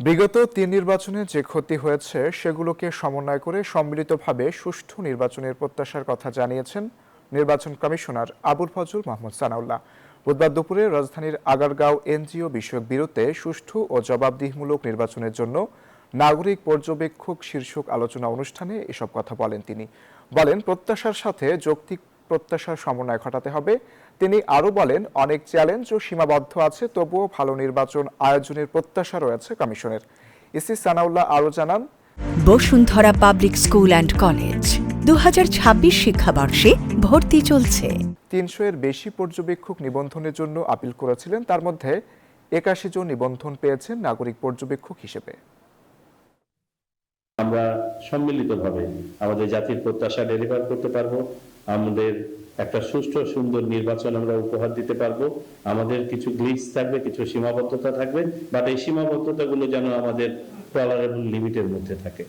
বিগত ৩ নির্বাচনে যে ক্ষতি হয়েছে সেগুলোকে সমন্বয় করে সম্মিলিতভাবে সুষ্ঠু নির্বাচনের প্রত্যাশার কথা জানিয়েছেন নির্বাচন কমিশনার আবুল ফজল মাহমুদ সানাউল্লাহ। বুধবার দুপুরে রাজধানীর আগারগাঁও এনজিও বিষয়ক বিরোতে সুষ্ঠু ও জবাবদিহিমূলক নির্বাচনের জন্য নাগরিক পর্যবেক্ষক শীর্ষক আলোচনা অনুষ্ঠানে এসব কথা বলেন তিনি। বলেন, প্রত্যাশার সাথে যৌক্তিক প্রত্যাশার সমন্বয় ঘটাতে হবে। তিনি আরও বলেন, অনেক চ্যালেঞ্জ ও সীমাবদ্ধ আছে, তবুও ভালো নির্বাচন আয়োজনের প্রত্যাশা রয়েছে কমিশনের। ইসি সানাউল্লাহ আরও জানান, Bashundhara public school and college 2026 শিক্ষাবর্ষে ভর্তি চলছে। ৩০০ এর বেশি পর্যবেক্ষক নিবন্ধনের জন্য আপিল করেছিলেন, তার মধ্যে ৮১ জন নিবন্ধন পেয়েছেন নাগরিক পর্যবেক্ষক হিসেবে। আমরা সম্মিলিতভাবে আমাদের জাতির প্রত্যাশা ডেলিভার করতে পারবো, আমাদের একটা সুষ্ঠু সুন্দর নির্বাচন আমরা উপহার দিতে পারবো। আমাদের কিছু গ্লিচ থাকবে, কিছু সীমাবদ্ধতা থাকবে, বাট এই সীমাবদ্ধতাগুলো যেন আমাদের টলারেবল লিমিটের মধ্যে থাকে।